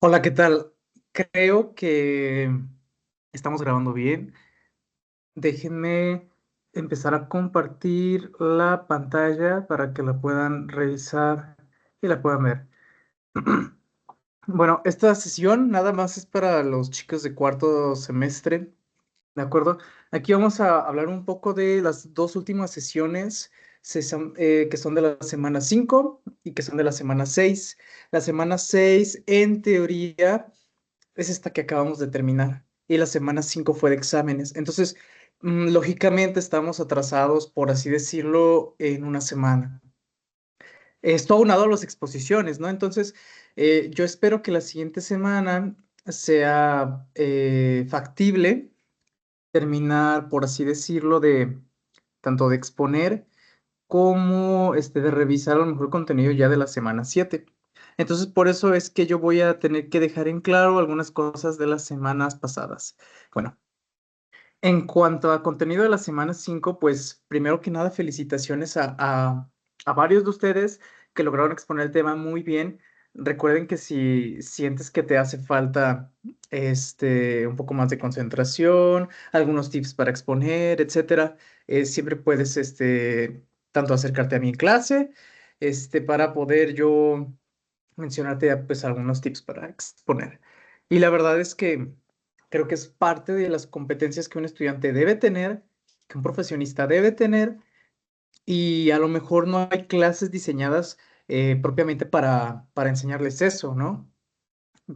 Hola, ¿qué tal? Creo que estamos grabando bien. Déjenme empezar a compartir la pantalla para que la puedan revisar y la puedan ver. Bueno, esta sesión nada más es para los chicos de cuarto semestre, ¿de acuerdo? Aquí vamos a hablar un poco de las dos últimas sesiones que son de la semana 5 y que son de la semana 6. La semana 6, en teoría, es esta que acabamos de terminar y la semana 5 fue de exámenes. Entonces, lógicamente estamos atrasados, por así decirlo, en una semana. Esto aunado a las exposiciones, ¿no? Entonces, yo espero que la siguiente semana sea factible terminar, por así decirlo, de tanto de exponer como de revisar a lo mejor contenido ya de la semana 7. Entonces, por eso es que yo voy a tener que dejar en claro algunas cosas de las semanas pasadas. Bueno, en cuanto a contenido de la semana 5, pues primero que nada, felicitaciones a varios de ustedes que lograron exponer el tema muy bien. Recuerden que si sientes que te hace falta un poco más de concentración, algunos tips para exponer, etcétera, siempre puedes tanto acercarte a mi clase para poder yo mencionarte pues algunos tips para exponer. Y la verdad es que creo que es parte de las competencias que un estudiante debe tener, que un profesionista debe tener, y a lo mejor no hay clases diseñadas propiamente para enseñarles eso, ¿no?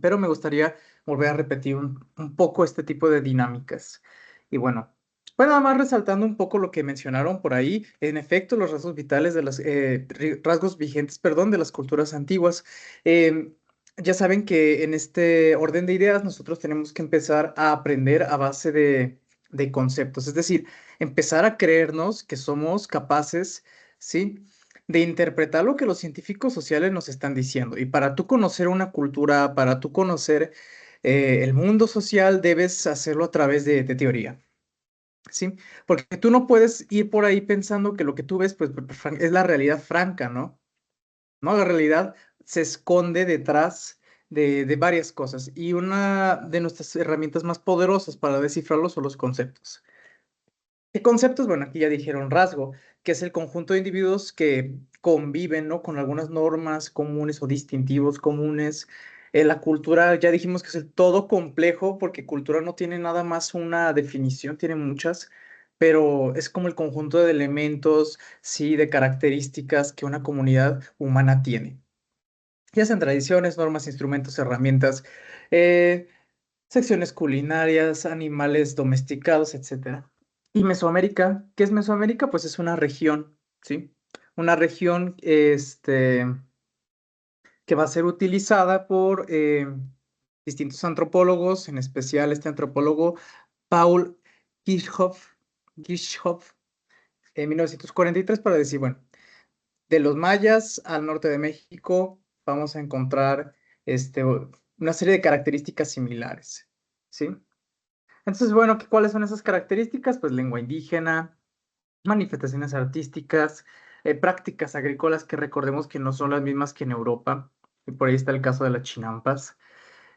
Pero me gustaría volver a repetir un poco este tipo de dinámicas. Y bueno, nada más resaltando un poco lo que mencionaron por ahí, en efecto, los rasgos vitales de las, rasgos vigentes, perdón, de las culturas antiguas. Em, ya saben que en este orden de ideas nosotros tenemos que empezar a aprender a base de conceptos, es decir, empezar a creernos que somos capaces, ¿sí? De interpretar lo que los científicos sociales nos están diciendo. Y para tú conocer una cultura, para tú conocer el mundo social, debes hacerlo a través de teoría, ¿sí? Porque tú no puedes ir por ahí pensando que lo que tú ves pues, es la realidad franca, ¿no? ¿No? La realidad se esconde detrás de varias cosas y una de nuestras herramientas más poderosas para descifrarlo son los conceptos. ¿Qué conceptos? Bueno, aquí ya dijeron rasgo, que es el conjunto de individuos que conviven, ¿no? Con algunas normas comunes o distintivos comunes. La cultura, ya dijimos que es el todo complejo, porque cultura no tiene nada más una definición, tiene muchas, pero es como el conjunto de elementos, sí, de características que una comunidad humana tiene. Ya sean tradiciones, normas, instrumentos, herramientas, eh, secciones culinarias, animales domesticados, etcétera. Y Mesoamérica, ¿qué es Mesoamérica? Pues es una región, ¿sí? Una región que va a ser utilizada por distintos antropólogos, en especial este antropólogo Paul Kirchhoff, Kirchhoff en 1943 para decir, bueno, de los mayas al norte de México vamos a encontrar una serie de características similares, ¿sí? Entonces, bueno, ¿cuáles son esas características? Pues lengua indígena, manifestaciones artísticas, prácticas agrícolas que recordemos que no son las mismas que en Europa, y por ahí está el caso de las chinampas,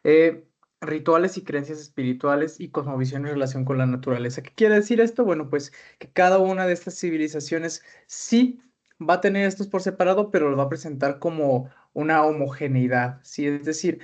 eh, rituales y creencias espirituales y cosmovisión en relación con la naturaleza. ¿Qué quiere decir esto? Bueno, pues que cada una de estas civilizaciones sí va a tener estos por separado, pero lo va a presentar como una homogeneidad, ¿sí? Es decir,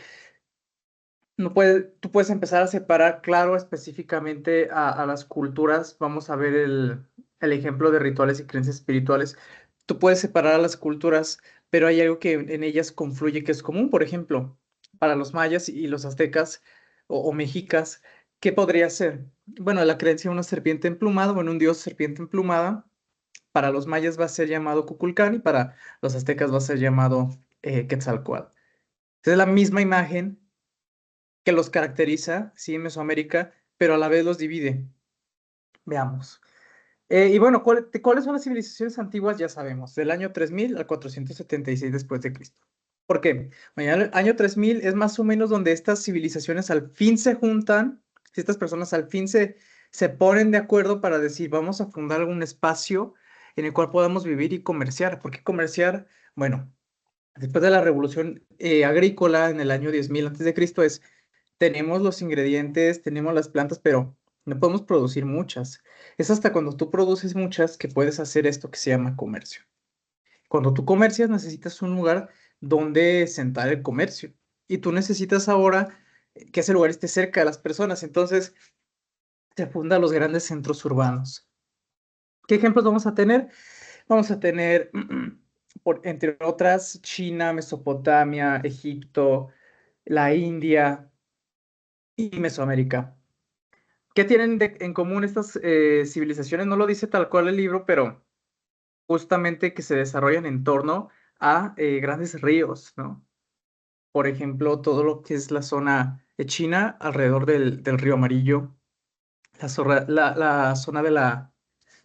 no tú puedes empezar a separar, claro, específicamente a las culturas. Vamos a ver el ejemplo de rituales y creencias espirituales. Tú puedes separar a las culturas, pero hay algo que en ellas confluye que es común. Por ejemplo, para los mayas y los aztecas o mexicas, ¿qué podría ser? Bueno, la creencia en una serpiente emplumada, bueno, un dios serpiente emplumada, para los mayas va a ser llamado Kukulcán y para los aztecas va a ser llamado Quetzalcóatl. Es la misma imagen que los caracteriza, sí, en Mesoamérica, pero a la vez los divide. Veamos. Y bueno, ¿cuáles son las civilizaciones antiguas? Ya sabemos, del año 3000 al 476 después de Cristo. ¿Por qué? Bueno, el año 3000 es más o menos donde estas civilizaciones al fin se juntan, si estas personas al fin se ponen de acuerdo para decir, vamos a fundar algún espacio en el cual podamos vivir y comerciar. ¿Por qué comerciar? Bueno, Después de la revolución agrícola en el año 10.000 antes de Cristo tenemos los ingredientes, tenemos las plantas, pero no podemos producir muchas. Es hasta cuando tú produces muchas que puedes hacer esto que se llama comercio. Cuando tú comercias necesitas un lugar donde sentar el comercio y tú necesitas ahora que ese lugar esté cerca de las personas. Entonces se fundan los grandes centros urbanos. ¿Qué ejemplos vamos a tener? Vamos a tener, entre otras, China, Mesopotamia, Egipto, la India y Mesoamérica. ¿Qué tienen en común estas civilizaciones? No lo dice tal cual el libro, pero justamente que se desarrollan en torno a grandes ríos, ¿no? Por ejemplo, todo lo que es la zona de China alrededor del río Amarillo, la zona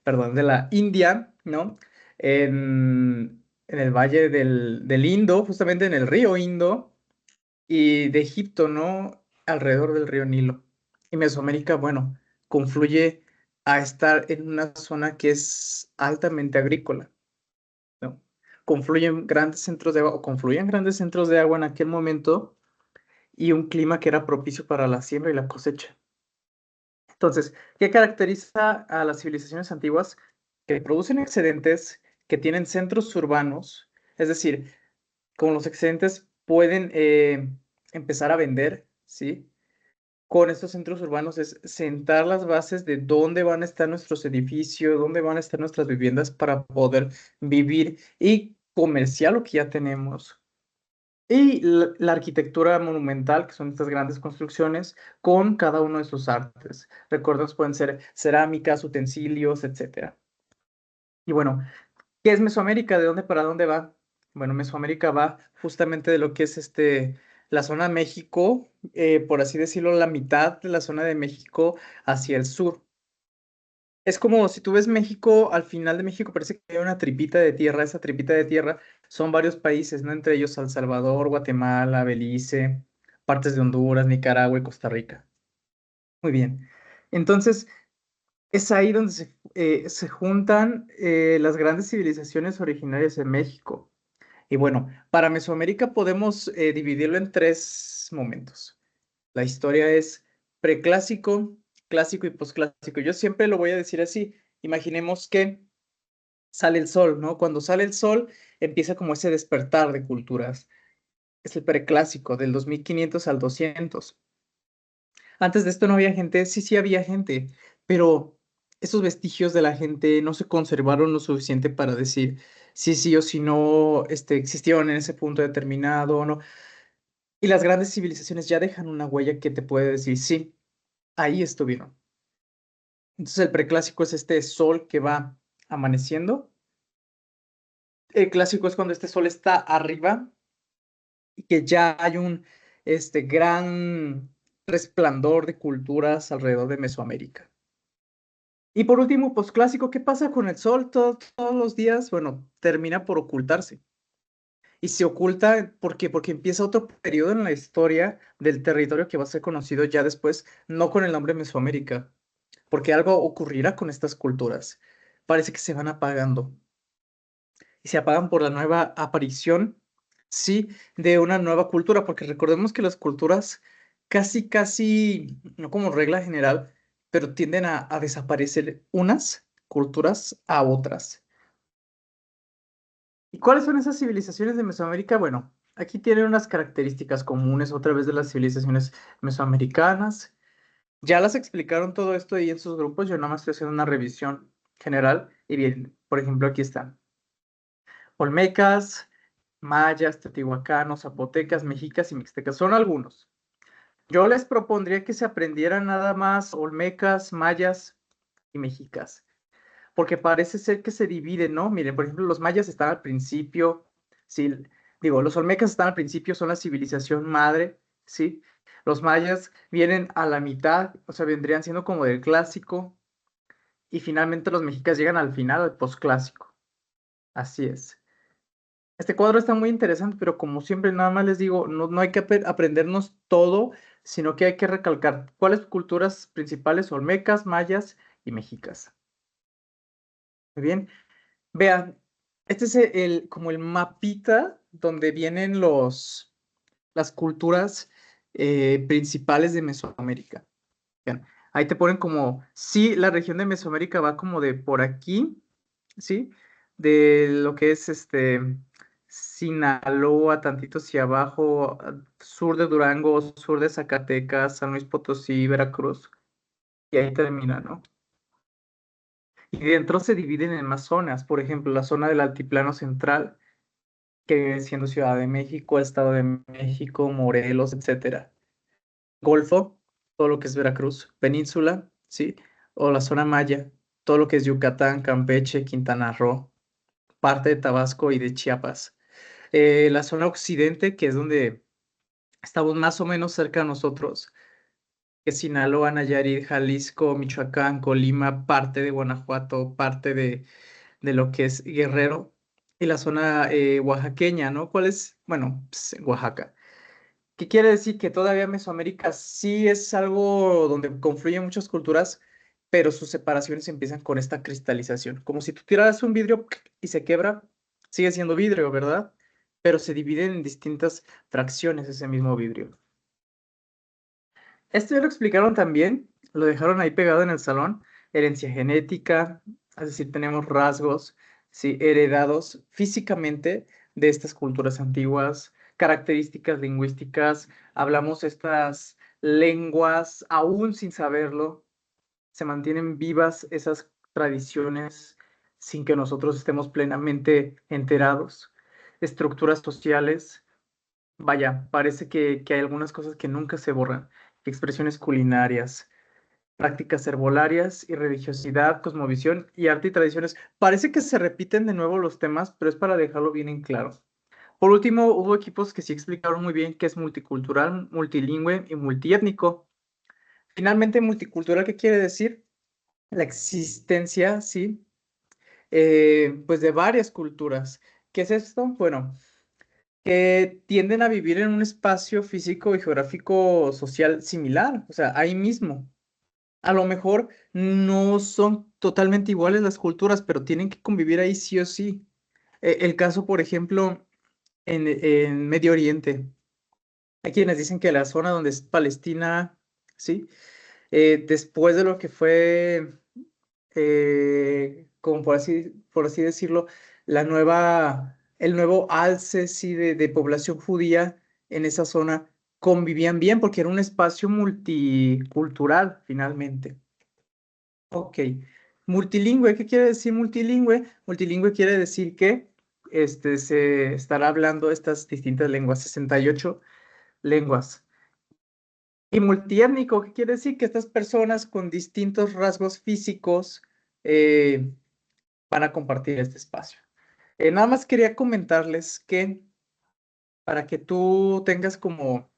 perdón, de la India, ¿no? En el valle del Indo, justamente en el río Indo, y de Egipto, ¿no? Alrededor del río Nilo. Y Mesoamérica, bueno, confluye a estar en una zona que es altamente agrícola, ¿no? Confluyen grandes centros de agua, o confluían grandes centros de agua en aquel momento, y un clima que era propicio para la siembra y la cosecha. Entonces, ¿qué caracteriza a las civilizaciones antiguas? Que producen excedentes, que tienen centros urbanos, es decir, con los excedentes pueden empezar a vender, ¿sí? Con estos centros urbanos es sentar las bases de dónde van a estar nuestros edificios, dónde van a estar nuestras viviendas para poder vivir y comerciar lo que ya tenemos. Y la arquitectura monumental, que son estas grandes construcciones, con cada uno de sus artes. Recuerdos pueden ser cerámicas, utensilios, etcétera. Y bueno, ¿qué es Mesoamérica? ¿De dónde para dónde va? Bueno, Mesoamérica va justamente de lo que es la zona de México, por así decirlo, la mitad de la zona de México hacia el sur. Es como si tú ves México, al final de México parece que hay una tripita de tierra. Esa tripita de tierra son varios países, ¿no? Entre ellos El Salvador, Guatemala, Belice, partes de Honduras, Nicaragua y Costa Rica. Muy bien. Entonces, es ahí donde se juntan las grandes civilizaciones originarias de México. Y bueno, para Mesoamérica podemos dividirlo en tres momentos. La historia es preclásico, clásico y posclásico. Yo siempre lo voy a decir así. Imaginemos que sale el sol, ¿no? Cuando sale el sol empieza como ese despertar de culturas. Es el preclásico, del 2500 al 200. Antes de esto no había gente, sí, sí había gente, pero esos vestigios de la gente no se conservaron lo suficiente para decir sí, sí o si no existieron en ese punto determinado o no. Y las grandes civilizaciones ya dejan una huella que te puede decir sí, ahí estuvieron. Entonces el preclásico es este sol que va amaneciendo. El clásico es cuando este sol está arriba y que ya hay un gran resplandor de culturas alrededor de Mesoamérica. Y por último, posclásico, ¿qué pasa con el sol todos los días? Bueno, termina por ocultarse. Y se oculta, ¿por qué? Porque empieza otro periodo en la historia del territorio que va a ser conocido ya después, no con el nombre Mesoamérica, porque algo ocurrirá con estas culturas. Parece que se van apagando y se apagan por la nueva aparición, sí, de una nueva cultura, porque recordemos que las culturas casi, no como regla general, pero tienden a desaparecer unas culturas a otras. ¿Y cuáles son esas civilizaciones de Mesoamérica? Bueno, aquí tienen unas características comunes otra vez de las civilizaciones mesoamericanas. Ya las explicaron todo esto ahí en sus grupos, yo nada más estoy haciendo una revisión general. Y bien, por ejemplo, aquí están. Olmecas, mayas, teotihuacanos, zapotecas, mexicas y mixtecas. Son algunos. Yo les propondría que se aprendieran nada más olmecas, mayas y mexicas, porque parece ser que se dividen, ¿no? Miren, por ejemplo, los mayas están al principio, sí, digo, los olmecas están al principio, son la civilización madre, ¿sí? Los mayas vienen a la mitad, o sea, vendrían siendo como del clásico, y finalmente los mexicas llegan al final, al posclásico. Así es. Este cuadro está muy interesante, pero como siempre, nada más les digo, no hay que aprendernos todo, sino que hay que recalcar cuáles culturas principales, olmecas, mayas y mexicas. Muy bien, vean, este es como el mapita donde vienen las culturas principales de Mesoamérica. Bien, ahí te ponen como, sí, la región de Mesoamérica va como de por aquí, ¿sí? De lo que es Sinaloa, tantito hacia abajo, sur de Durango, sur de Zacatecas, San Luis Potosí, Veracruz, y ahí termina, ¿no? Y dentro se dividen en más zonas, por ejemplo, la zona del Altiplano Central, que viene siendo Ciudad de México, Estado de México, Morelos, etcétera. Golfo, todo lo que es Veracruz, Península, ¿sí? O la zona Maya, todo lo que es Yucatán, Campeche, Quintana Roo, parte de Tabasco y de Chiapas. La zona occidente, que es donde estamos más o menos cerca de nosotros, que es Sinaloa, Nayarit, Jalisco, Michoacán, Colima, parte de Guanajuato, parte de lo que es Guerrero, y la zona oaxaqueña, ¿no? ¿Cuál es? Bueno, pues, Oaxaca. ¿Qué quiere decir? Que todavía Mesoamérica sí es algo donde confluyen muchas culturas, pero sus separaciones empiezan con esta cristalización. Como si tú tiraras un vidrio y se quebra, sigue siendo vidrio, ¿verdad? Pero se dividen en distintas fracciones ese mismo vidrio. Esto ya lo explicaron también, lo dejaron ahí pegado en el salón, herencia genética, es decir, tenemos rasgos, sí, heredados físicamente de estas culturas antiguas, características lingüísticas, hablamos estas lenguas aún sin saberlo, se mantienen vivas esas tradiciones sin que nosotros estemos plenamente enterados, estructuras sociales. Vaya, parece que hay algunas cosas que nunca se borran, expresiones culinarias, prácticas herbolarias y religiosidad, cosmovisión y arte y tradiciones. Parece que se repiten de nuevo los temas, pero es para dejarlo bien en claro. Por último, hubo equipos que sí explicaron muy bien qué es multicultural, multilingüe y multiétnico. Finalmente, multicultural, ¿qué quiere decir? La existencia, sí, pues de varias culturas. ¿Qué es esto? Bueno, que tienden a vivir en un espacio físico y geográfico social similar, o sea, ahí mismo. A lo mejor no son totalmente iguales las culturas, pero tienen que convivir ahí sí o sí. El caso, por ejemplo, en Medio Oriente. Hay quienes dicen que la zona donde es Palestina, ¿sí? Después de lo que fue como por así decirlo, el nuevo alce sí, de población judía en esa zona convivían bien porque era un espacio multicultural finalmente. Ok. Multilingüe, ¿qué quiere decir multilingüe? Multilingüe quiere decir que se estará hablando estas distintas lenguas, 68 lenguas. Y multiétnico, ¿qué quiere decir? Que estas personas con distintos rasgos físicos eh, van a compartir este espacio. Nada más quería comentarles que para que tú tengas como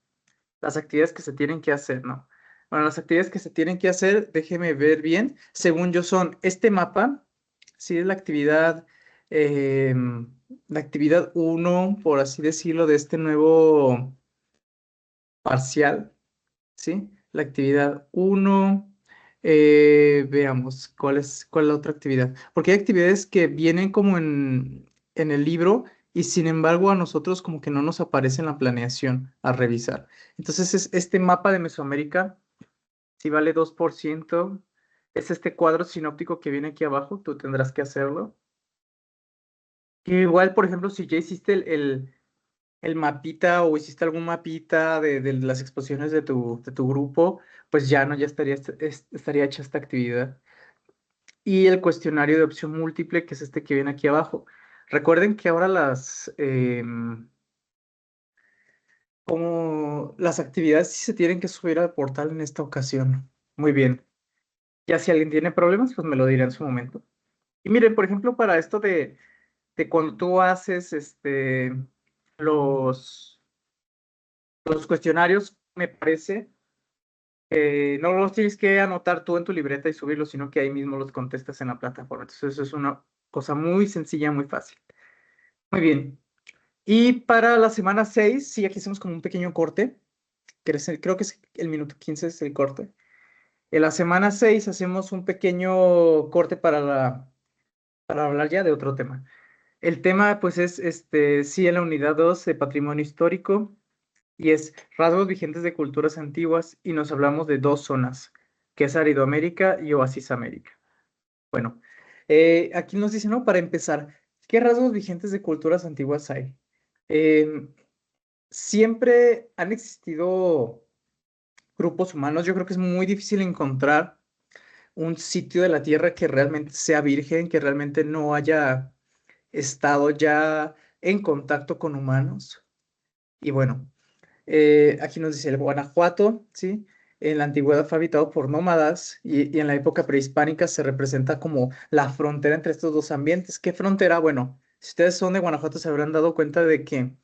las actividades que se tienen que hacer, ¿no? Bueno, las actividades que se tienen que hacer, déjeme ver bien, según yo son este mapa, sí es la actividad uno, por así decirlo, de este nuevo parcial. ¿Sí? La actividad uno, veamos, ¿cuál es la otra actividad? Porque hay actividades que vienen como en el libro y sin embargo a nosotros como que no nos aparece en la planeación a revisar. Entonces es este mapa de Mesoamérica, si vale 2%, es este cuadro sinóptico que viene aquí abajo, tú tendrás que hacerlo. Que igual, por ejemplo, si ya hiciste el mapita o hiciste algún mapita de las exposiciones de tu grupo, pues ya no, ya estaría hecha esta actividad. Y el cuestionario de opción múltiple, que es este que viene aquí abajo. Recuerden que ahora como las actividades sí se tienen que subir al portal en esta ocasión. Muy bien. Ya si alguien tiene problemas, pues me lo dirá en su momento. Y miren, por ejemplo, para esto de cuando tú haces los, los cuestionarios, me parece no los tienes que anotar tú en tu libreta y subirlos, sino que ahí mismo los contestas en la plataforma. Entonces, eso es una cosa muy sencilla, muy fácil. Muy bien. Y para la semana 6 sí, aquí hacemos como un pequeño corte. Creo que es el minuto 15 es el corte. En la semana 6 hacemos un pequeño corte para hablar ya de otro tema. El tema, pues, es, sí, en la unidad 2 de patrimonio histórico y es rasgos vigentes de culturas antiguas y nos hablamos de dos zonas, que es Aridoamérica y Oasis América. Bueno, aquí nos dice, ¿no? Para empezar, ¿qué rasgos vigentes de culturas antiguas hay? Em, Siempre han existido grupos humanos. Yo creo que es muy difícil encontrar un sitio de la Tierra que realmente sea virgen, que realmente no haya estado ya en contacto con humanos. Y bueno, aquí nos dice el Guanajuato, ¿sí? En la antigüedad fue habitado por nómadas y en la época prehispánica se representa como la frontera entre estos dos ambientes. ¿Qué frontera? Bueno, si ustedes son de Guanajuato se habrán dado cuenta de que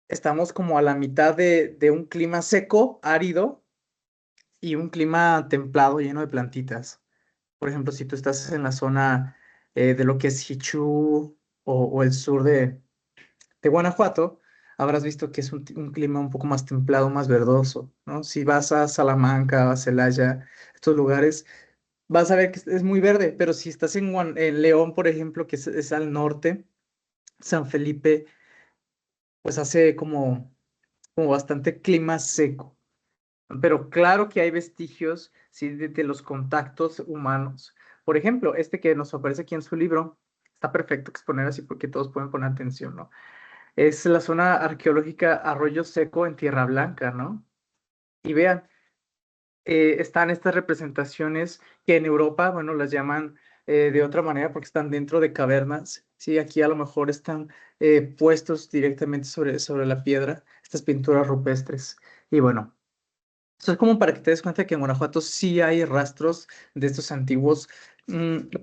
estamos como a la mitad de un clima seco, árido, y un clima templado lleno de plantitas. Por ejemplo, si tú estás en la zona de lo que es Hichú o el sur de Guanajuato, habrás visto que es un clima un poco más templado, más verdoso, ¿no? Si vas a Salamanca, a Celaya, estos lugares, vas a ver que es muy verde, pero si estás en León, por ejemplo, que es al norte, San Felipe, pues hace como bastante clima seco. Pero claro que hay vestigios, sí, de los contactos humanos. Por ejemplo, este que nos aparece aquí en su libro, está perfecto exponer así porque todos pueden poner atención, ¿no? Es la zona arqueológica Arroyo Seco en Tierra Blanca, ¿no? Y vean, están estas representaciones que en Europa, bueno, las llaman de otra manera porque están dentro de cavernas, ¿sí? Aquí a lo mejor están puestos directamente sobre la piedra, estas pinturas rupestres. Y bueno. Eso es como para que te des cuenta que en Guanajuato sí hay rastros de estos antiguos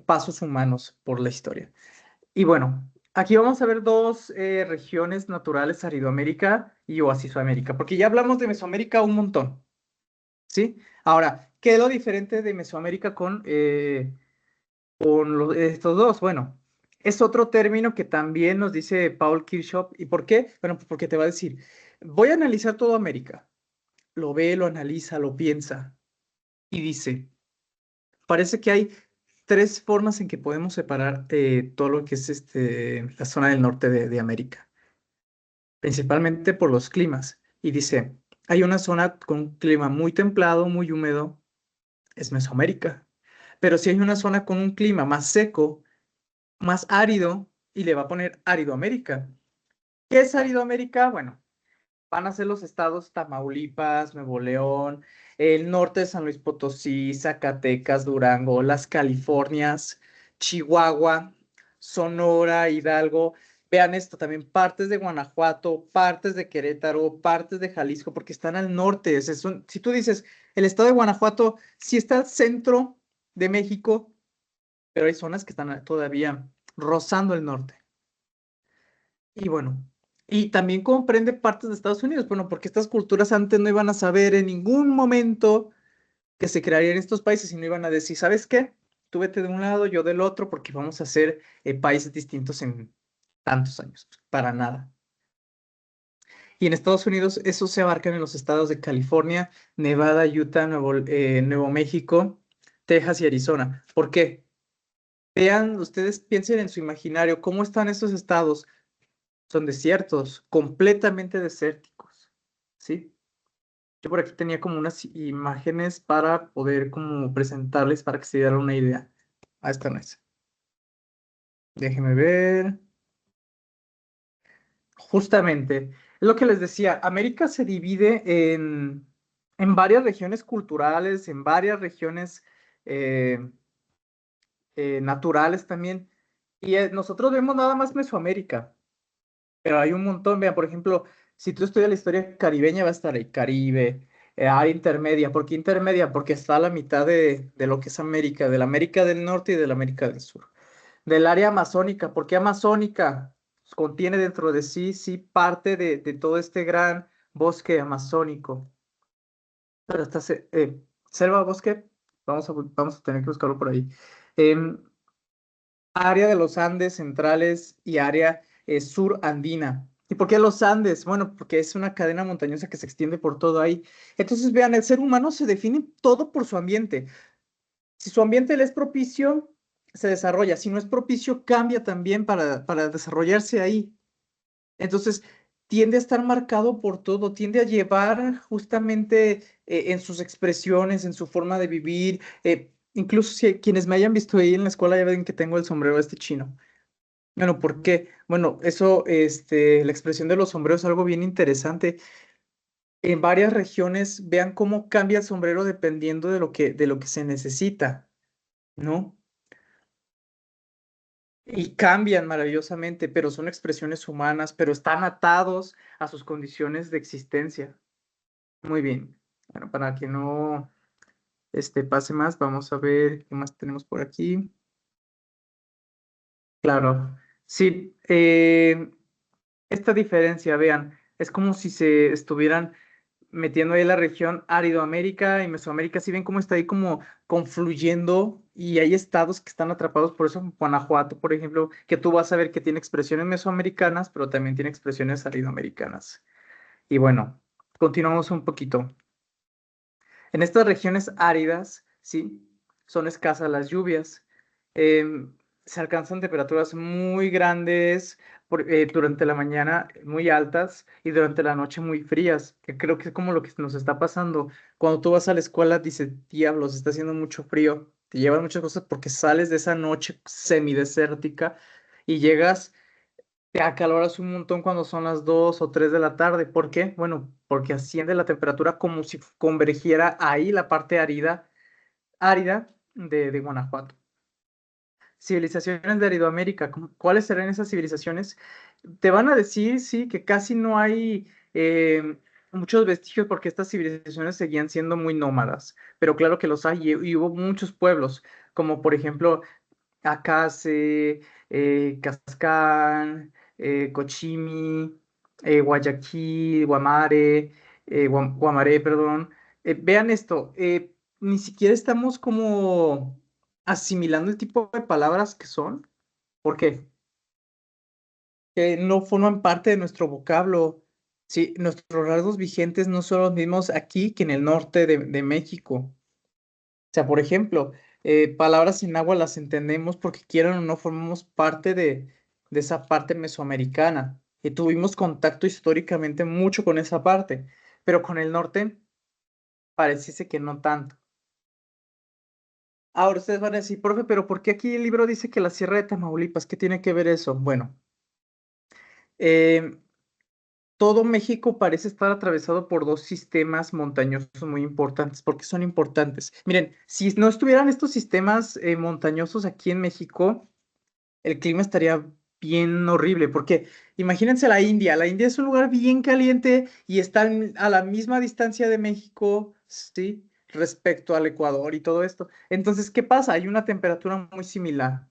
pasos humanos por la historia. Y bueno, aquí vamos a ver dos regiones naturales, Aridoamérica y Oasisoamérica, porque ya hablamos de Mesoamérica un montón, ¿sí? Ahora, ¿qué es lo diferente de Mesoamérica con estos dos? Bueno, es otro término que también nos dice Paul Kirchhoff. ¿Y por qué? Bueno, pues porque te va a decir, voy a analizar toda América. Lo ve, lo analiza, lo piensa y dice, parece que hay tres formas en que podemos separar todo lo que es la zona del norte de América, principalmente por los climas. Y dice, hay una zona con un clima muy templado, muy húmedo, es Mesoamérica. Pero si hay una zona con un clima más seco, más árido, y le va a poner Aridoamérica. ¿Qué es Aridoamérica? Bueno, van a ser los estados Tamaulipas, Nuevo León, el norte de San Luis Potosí, Zacatecas, Durango, las Californias, Chihuahua, Sonora, Hidalgo. Vean esto, también partes de Guanajuato, partes de Querétaro, partes de Jalisco, porque están al norte. Si tú dices, el estado de Guanajuato sí está al centro de México, pero hay zonas que están todavía rozando el norte. Y bueno, y también comprende partes de Estados Unidos, bueno, porque estas culturas antes no iban a saber en ningún momento que se crearían estos países y no iban a decir, ¿sabes qué? Tú vete de un lado, yo del otro, porque vamos a ser países distintos en tantos años. Para nada. Y en Estados Unidos eso se abarca en los estados de California, Nevada, Utah, Nuevo México, Texas y Arizona. ¿Por qué? Vean, ustedes piensen en su imaginario, ¿cómo están estos estados? Son desiertos, completamente desérticos, ¿sí? Yo por aquí tenía como unas imágenes para poder como presentarles para que se dieran una idea. Ah, esta no es. Déjenme ver. Justamente, es lo que les decía, América se divide en varias regiones culturales, en varias regiones eh, naturales también. Y nosotros vemos nada más Mesoamérica. Pero hay un montón, vean, por ejemplo, si tú estudias la historia caribeña, va a estar el Caribe, área intermedia. ¿Por qué intermedia? Porque está a la mitad de lo que es América, de la América del Norte y de la América del Sur. Del área amazónica, ¿por qué amazónica? Pues contiene dentro de sí, sí, parte de todo este gran bosque amazónico. Pero está selva, bosque, vamos a tener que buscarlo por ahí. Em, Área de los Andes centrales y área sur andina. ¿Y por qué los Andes? Bueno, porque es una cadena montañosa que se extiende por todo ahí. Entonces, vean, el ser humano se define todo por su ambiente. Si su ambiente le es propicio, se desarrolla. Si no es propicio, cambia también para desarrollarse ahí. Entonces, tiende a estar marcado por todo, tiende a llevar justamente en sus expresiones, en su forma de vivir. Incluso si quienes me hayan visto ahí en la escuela ya ven que tengo el sombrero este chino. Bueno, ¿por qué? Bueno, eso, la expresión de los sombreros es algo bien interesante. En varias regiones, vean cómo cambia el sombrero dependiendo de lo que se necesita, ¿no? Y cambian maravillosamente, pero son expresiones humanas, pero están atados a sus condiciones de existencia. Muy bien. Bueno, para que no pase más, vamos a ver qué más tenemos por aquí. Claro. Sí, esta diferencia, vean, es como si se estuvieran metiendo ahí la región Aridoamérica y Mesoamérica, si ven cómo está ahí como confluyendo y hay estados que están atrapados por eso, Guanajuato, por ejemplo, que tú vas a ver que tiene expresiones mesoamericanas, pero también tiene expresiones aridoamericanas. Y bueno, continuamos un poquito. En estas regiones áridas, sí, son escasas las lluvias. Em, Se alcanzan temperaturas muy grandes durante la mañana, muy altas, y durante la noche muy frías, que creo que es como lo que nos está pasando. Cuando tú vas a la escuela, dices, diablos, está haciendo mucho frío. Te llevan muchas cosas porque sales de esa noche semidesértica y llegas, te acaloras un montón cuando son las 2 o 3 de la tarde. ¿Por qué? Bueno, porque asciende la temperatura como si convergiera ahí la parte árida de Guanajuato. Civilizaciones de Aridoamérica, ¿cuáles serán esas civilizaciones? Te van a decir, sí, que casi no hay muchos vestigios porque estas civilizaciones seguían siendo muy nómadas, pero claro que los hay y hubo muchos pueblos, como por ejemplo Acase, Cascán, Cochimi, Guayaquil, Guamaré, perdón. Vean esto, ni siquiera estamos como asimilando el tipo de palabras que son. ¿Por qué? Que no forman parte de nuestro vocablo. Sí, nuestros rasgos vigentes no son los mismos aquí que en el norte de México. O sea, por ejemplo, palabras en agua las entendemos porque quieran o no formamos parte de esa parte mesoamericana y tuvimos contacto históricamente mucho con esa parte, pero con el norte pareciese que no tanto. Ahora ustedes van a decir, profe, pero ¿por qué aquí el libro dice que la Sierra de Tamaulipas? ¿Qué tiene que ver eso? Bueno, eh, todo México parece estar atravesado por dos sistemas montañosos muy importantes. ¿Por qué son importantes? Miren, si no estuvieran estos sistemas montañosos aquí en México, el clima estaría bien horrible, porque imagínense la India es un lugar bien caliente y está a la misma distancia de México, ¿sí? Respecto al Ecuador y todo esto. Entonces, ¿qué pasa? Hay una temperatura muy similar.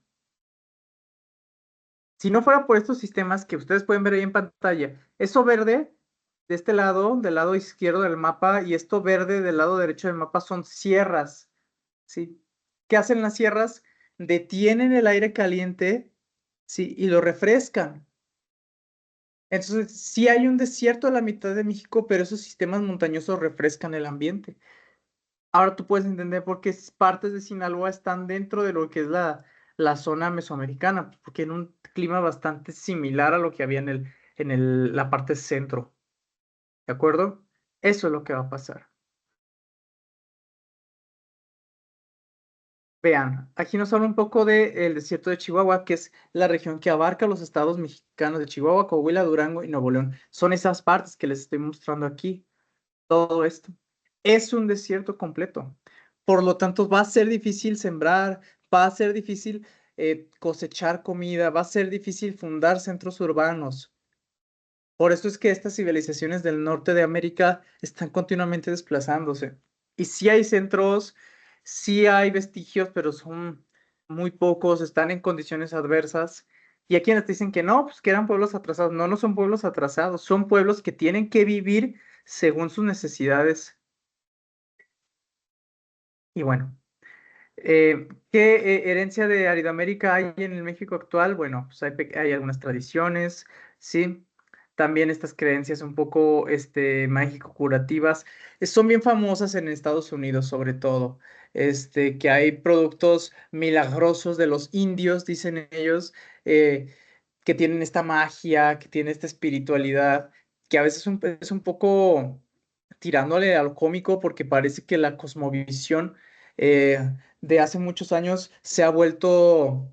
Si no fuera por estos sistemas que ustedes pueden ver ahí en pantalla, eso verde de este lado, del lado izquierdo del mapa, y esto verde del lado derecho del mapa son sierras, ¿sí? ¿Qué hacen las sierras? Detienen el aire caliente, ¿sí? Y lo refrescan. Entonces, sí hay un desierto a la mitad de México, pero esos sistemas montañosos refrescan el ambiente. Ahora tú puedes entender por qué partes de Sinaloa están dentro de lo que es la zona mesoamericana, porque en un clima bastante similar a lo que había la parte centro, ¿de acuerdo? Eso es lo que va a pasar. Vean, aquí nos habla un poco del desierto de Chihuahua, que es la región que abarca los estados mexicanos de Chihuahua, Coahuila, Durango y Nuevo León. Son esas partes que les estoy mostrando aquí. Todo esto es un desierto completo. Por lo tanto, va a ser difícil sembrar, va a ser difícil cosechar comida, va a ser difícil fundar centros urbanos. Por eso es que estas civilizaciones del norte de América están continuamente desplazándose. Y sí hay centros, sí hay vestigios, pero son muy pocos, están en condiciones adversas. Y hay quienes dicen que no, pues que eran pueblos atrasados. No, no son pueblos atrasados, son pueblos que tienen que vivir según sus necesidades. Y bueno, ¿qué herencia de Aridoamérica hay en el México actual? Bueno, pues hay algunas tradiciones, ¿sí? También estas creencias un poco mágico-curativas son bien famosas en Estados Unidos, sobre todo. Que hay productos milagrosos de los indios, dicen ellos, que tienen esta magia, que tienen esta espiritualidad, que a veces es un poco tirándole a lo cómico porque parece que la cosmovisión de hace muchos años se ha vuelto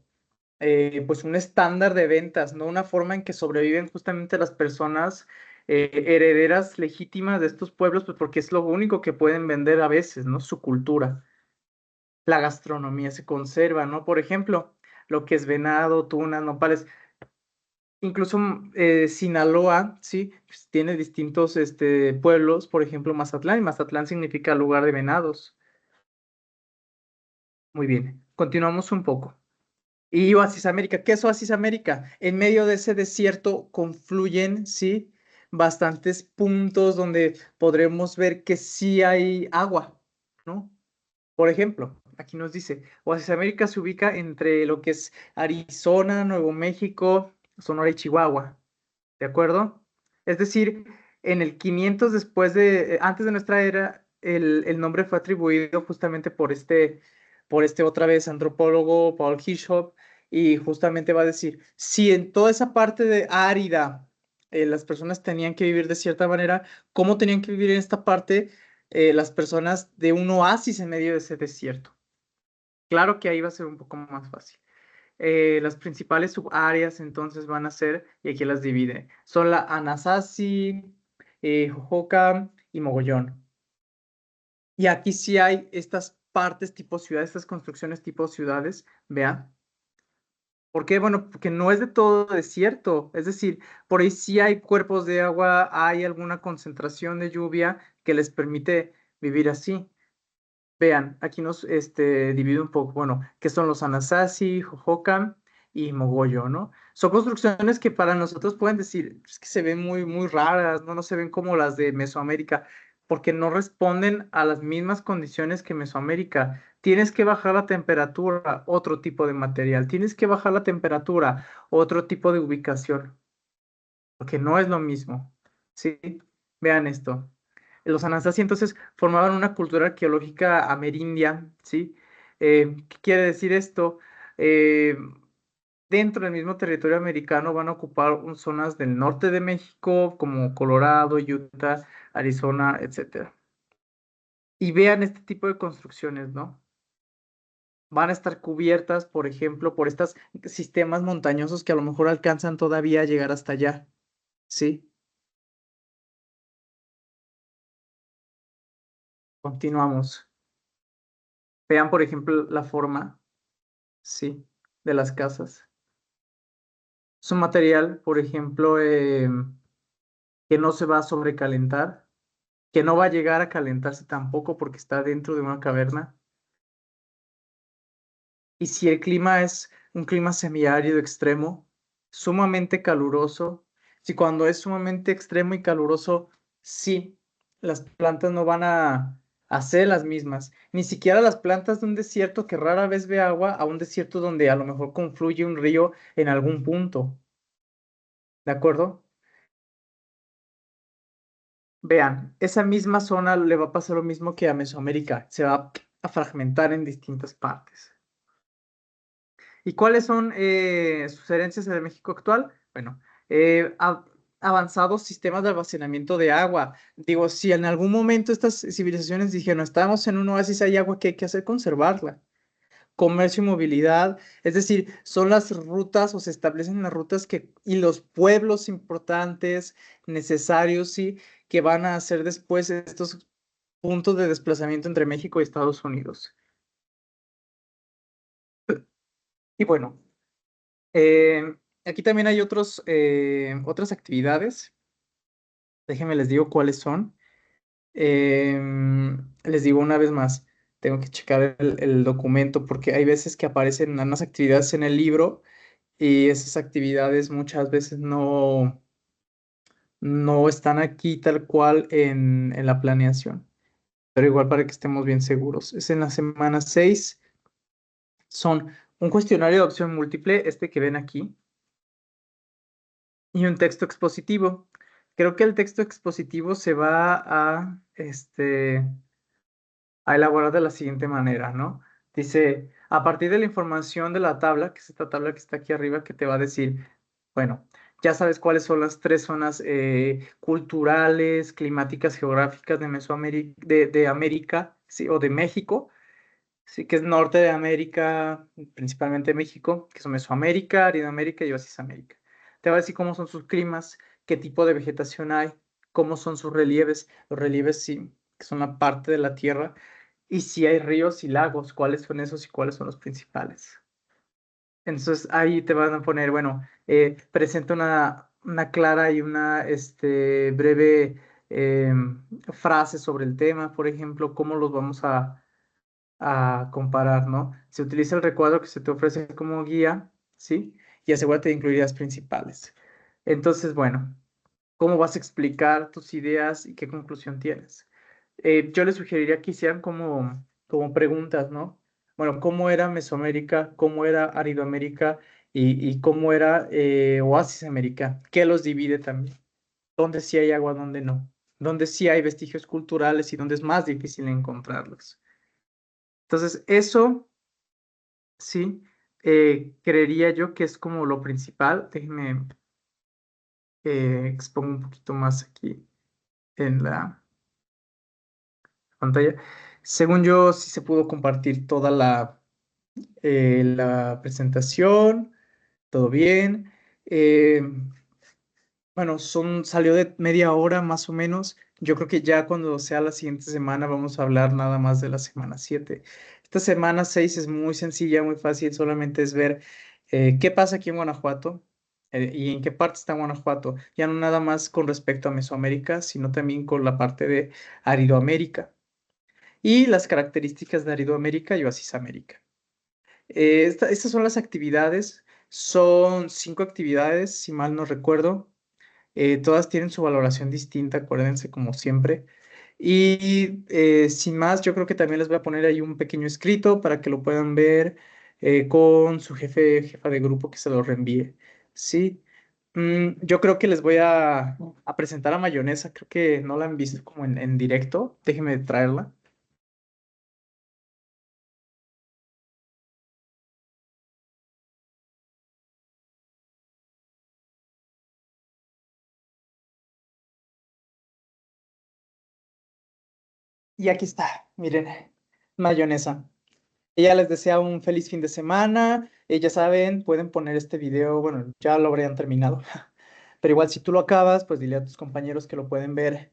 pues un estándar de ventas, ¿no? Una forma en que sobreviven justamente las personas herederas legítimas de estos pueblos, pues porque es lo único que pueden vender a veces, ¿no? Su cultura. La gastronomía se conserva, ¿no? Por ejemplo, lo que es venado, tunas, nopales, incluso Sinaloa, ¿sí? Pues, tiene distintos pueblos, por ejemplo, Mazatlán, y Mazatlán significa lugar de venados. Muy bien, continuamos un poco. Y Oasis América, ¿qué es Oasis América? En medio de ese desierto confluyen, sí, bastantes puntos donde podremos ver que sí hay agua, ¿no? Por ejemplo, aquí nos dice, Oasis América se ubica entre lo que es Arizona, Nuevo México, Sonora y Chihuahua. ¿De acuerdo? Es decir, en el 500 antes de nuestra era, el nombre fue atribuido justamente por este otra vez antropólogo, Paul Hirschhoff, y justamente va a decir, si en toda esa parte de árida las personas tenían que vivir de cierta manera, ¿cómo tenían que vivir en esta parte las personas de un oasis en medio de ese desierto? Claro que ahí va a ser un poco más fácil. Las principales subáreas entonces van a ser, y aquí las divide, son la Anasazi, Jojoca y Mogollón. Y aquí sí hay estas partes tipo ciudades, estas construcciones tipo ciudades, vean. ¿Por qué? Bueno, porque no es de todo desierto, es decir, por ahí sí hay cuerpos de agua, hay alguna concentración de lluvia que les permite vivir así. Vean, aquí nos divide un poco, bueno, que son los Anasazi, Jojocan y Mogollon, ¿no? Son construcciones que para nosotros pueden decir, es que se ven muy, muy raras, ¿no? No se ven como las de Mesoamérica, porque no responden a las mismas condiciones que Mesoamérica. Tienes que bajar la temperatura, otro tipo de material. Tienes que bajar la temperatura, otro tipo de ubicación, porque no es lo mismo, ¿sí? Vean esto. Los Anasazi entonces formaban una cultura arqueológica amerindia, ¿sí? ¿Qué quiere decir esto? Eh, Dentro del mismo territorio americano van a ocupar zonas del norte de México, como Colorado, Utah, Arizona, etcétera. Y vean este tipo de construcciones, ¿no? Van a estar cubiertas, por ejemplo, por estos sistemas montañosos que a lo mejor alcanzan todavía a llegar hasta allá, ¿sí? Continuamos. Vean, por ejemplo, la forma, ¿sí? De las casas. Es un material, por ejemplo, que no se va a sobrecalentar, que no va a llegar a calentarse tampoco porque está dentro de una caverna. Y si el clima es un clima semiárido extremo, sumamente caluroso, si cuando es sumamente extremo y caluroso, sí, las plantas no van a ser las mismas. Ni siquiera las plantas de un desierto que rara vez ve agua a un desierto donde a lo mejor confluye un río en algún punto. ¿De acuerdo? Vean, esa misma zona le va a pasar lo mismo que a Mesoamérica, se va a fragmentar en distintas partes. ¿Y cuáles son sus herencias en el México actual? Bueno, avanzados sistemas de almacenamiento de agua. Digo, si en algún momento estas civilizaciones dijeron, estamos en un oasis, hay agua, ¿qué hay que hacer? Conservarla. Comercio y movilidad, es decir, son las rutas o se establecen las rutas y los pueblos importantes, necesarios, sí, que van a hacer después estos puntos de desplazamiento entre México y Estados Unidos. Y bueno, aquí también hay otras actividades. Déjenme les digo cuáles son. Les digo una vez más, tengo que checar el documento porque hay veces que aparecen unas actividades en el libro y esas actividades muchas veces no están aquí tal cual en la planeación. Pero igual para que estemos bien seguros. Es en la semana 6. Son un cuestionario de opción múltiple, este que ven aquí, y un texto expositivo. Creo que el texto expositivo se va a elaborar de la siguiente manera, ¿no? Dice, a partir de la información de la tabla, que es esta tabla que está aquí arriba, que te va a decir, bueno, ya sabes cuáles son las tres zonas culturales, climáticas, geográficas de Mesoamérica, de América, sí, o de México, sí, que es norte de América, principalmente México, que son Mesoamérica, Aridoamérica y Oasis América. Te va a decir cómo son sus climas, qué tipo de vegetación hay, cómo son sus relieves, los relieves sí, que son la parte de la Tierra, y si hay ríos y lagos, cuáles son esos y cuáles son los principales. Entonces ahí te van a poner, bueno, presenta una clara y una breve frase sobre el tema, por ejemplo, cómo los vamos a comparar, ¿no? Se utiliza el recuadro que se te ofrece como guía, ¿sí? Y asegúrate de incluir las principales. Entonces, bueno, ¿cómo vas a explicar tus ideas y qué conclusión tienes? Yo les sugeriría que hicieran como preguntas, ¿no? Bueno, ¿cómo era Mesoamérica? ¿Cómo era Aridoamérica? Y cómo era Oasis América? ¿Qué los divide también? ¿Dónde sí hay agua, dónde no? ¿Dónde sí hay vestigios culturales y dónde es más difícil encontrarlos? Entonces, eso sí, creería yo que es como lo principal. Déjenme expongo un poquito más aquí en la pantalla. Según yo, sí se pudo compartir toda la presentación, todo bien. Eh, bueno, salió de media hora más o menos. Yo creo que ya cuando sea la siguiente semana vamos a hablar nada más de la semana 7. Esta semana 6 es muy sencilla, muy fácil, solamente es ver qué pasa aquí en Guanajuato y en qué parte está Guanajuato. Ya no nada más con respecto a Mesoamérica, sino también con la parte de Aridoamérica y las características de Aridoamérica y Oasis América. Estas son las actividades, son 5 actividades, si mal no recuerdo. Todas tienen su valoración distinta, acuérdense, como siempre. Y sin más, yo creo que también les voy a poner ahí un pequeño escrito para que lo puedan ver con su jefa de grupo que se lo reenvíe. Sí. Yo creo que les voy a presentar a Mayonesa. Creo que no la han visto como en directo. Déjenme traerla. Y aquí está, miren, Mayonesa. Ella les desea un feliz fin de semana. Ya saben, pueden poner este video, bueno, ya lo habrían terminado. Pero igual si tú lo acabas, pues dile a tus compañeros que lo pueden ver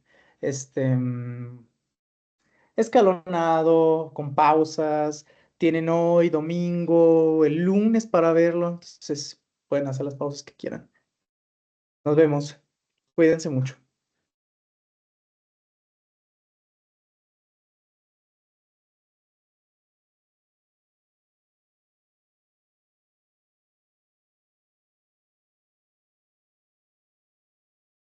escalonado, con pausas. Tienen hoy, domingo, el lunes para verlo. Entonces pueden hacer las pausas que quieran. Nos vemos. Cuídense mucho.